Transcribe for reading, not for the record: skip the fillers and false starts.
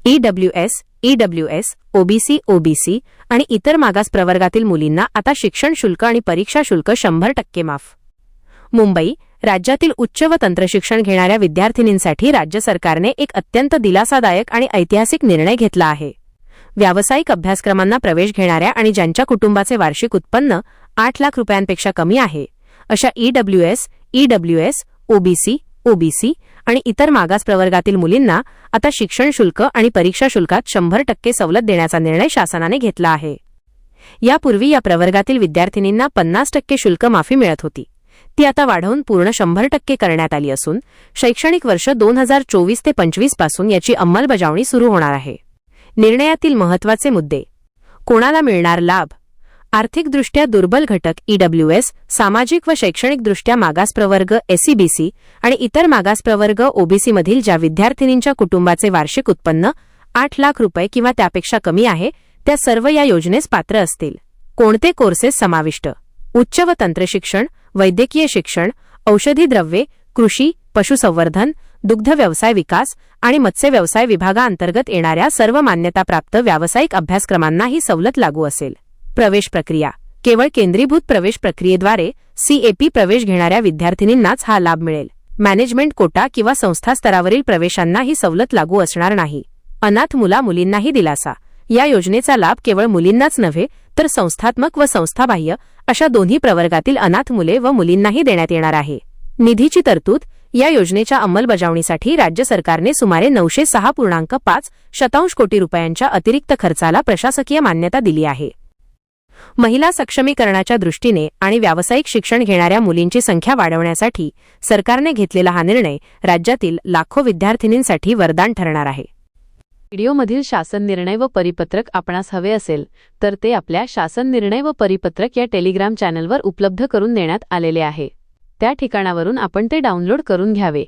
EWS, OBC आणि इतर मागास प्रवर्गातील मुलींना आता शिक्षण शुल्क आणि परीक्षा शुल्क 100% माफ. मुंबई, राज्यातील उच्च व तंत्रशिक्षण घेणाऱ्या विद्यार्थिनींसाठी राज्य सरकारने एक अत्यंत दिलासादायक आणि ऐतिहासिक निर्णय घेतला आहे. व्यावसायिक अभ्यासक्रमांना प्रवेश घेणाऱ्या आणि ज्यांच्या कुटुंबाचे वार्षिक उत्पन्न 8 लाख रुपयांपेक्षा कमी आहे अशा ईडब्ल्यूएस, ओबीसी आणि इतर मागास प्रवर्गातील मुलींना आता शिक्षण शुल्क आणि परीक्षा शुल्कात 100% सवलत देण्याचा निर्णय शासनाने घेतला आहे. यापूर्वी या प्रवर्गातील विद्यार्थिनींना 50% शुल्क माफी मिळत होती. ती आता वाढवून पूर्ण 100% करण्यात आली असून शैक्षणिक वर्ष 2024 ते 25 पासून याची अंमलबजावणी सुरू होणार आहे. निर्णयातील महत्त्वाचे मुद्दे. कोणाला मिळणार लाभ? आर्थिकदृष्ट्या दुर्बल घटक ईडब्ल्यूएस, सामाजिक व शैक्षणिकदृष्ट्या मागास प्रवर्ग एसईबीसी आणि इतर मागास प्रवर्ग ओबीसीमधील ज्या विद्यार्थिनींच्या कुटुंबाचे वार्षिक उत्पन्न 8 लाख रुपये किंवा त्यापेक्षा कमी आहे त्या सर्व या योजनेस पात्र असतील. कोणते कोर्सेस समाविष्ट? उच्च व तंत्रशिक्षण, वैद्यकीय शिक्षण, औषधी द्रव्ये, कृषी, पशुसंवर्धन, दुग्ध व्यवसाय विकास आणि मत्स्य व्यवसाय विभागाअंतर्गत येणाऱ्या सर्व मान्यताप्राप्त व्यावसायिक अभ्यासक्रमांना ही सवलत लागू असेल. प्रवेश प्रक्रिया. केवळ केंद्रीभूत प्रवेश प्रक्रियेद्वारे सीएपी प्रवेश घेणाऱ्या विद्यार्थिनींनाच हा लाभ मिळेल. मॅनेजमेंट कोटा किंवा संस्था स्तरावरील प्रवेशांना ही सवलत लागू असणार नाही. अनाथ मुलींनाही दिलासा. या योजनेचा लाभ केवळ मुलींनाच नव्हे तर संस्थात्मक व संस्थाबाह्य अशा दोन्ही प्रवर्गातील अनाथ मुले व मुलींनाही देण्यात येणार आहे. निधीची तरतूद. या योजनेच्या अंमलबजावणीसाठी राज्य सरकारने सुमारे 906.5 कोटी रुपयांच्या अतिरिक्त खर्चाला प्रशासकीय मान्यता दिली आहे. महिला सक्षमीकरणाच्या दृष्टीने आणि व्यावसायिक शिक्षण घेणाऱ्या मुलींची संख्या वाढवण्यासाठी सरकारने घेतलेला हा निर्णय राज्यातील लाखो विद्यार्थिनींसाठी वरदान ठरणार आहे. व्हिडिओमधील शासन निर्णय व परिपत्रक आपणास हवे असेल तर ते आपल्या शासन निर्णय व परिपत्रक या टेलिग्राम चॅनलवर उपलब्ध करून देण्यात आलेले आहे. त्या ठिकाणावरून आपण ते डाउनलोड करून घ्यावे.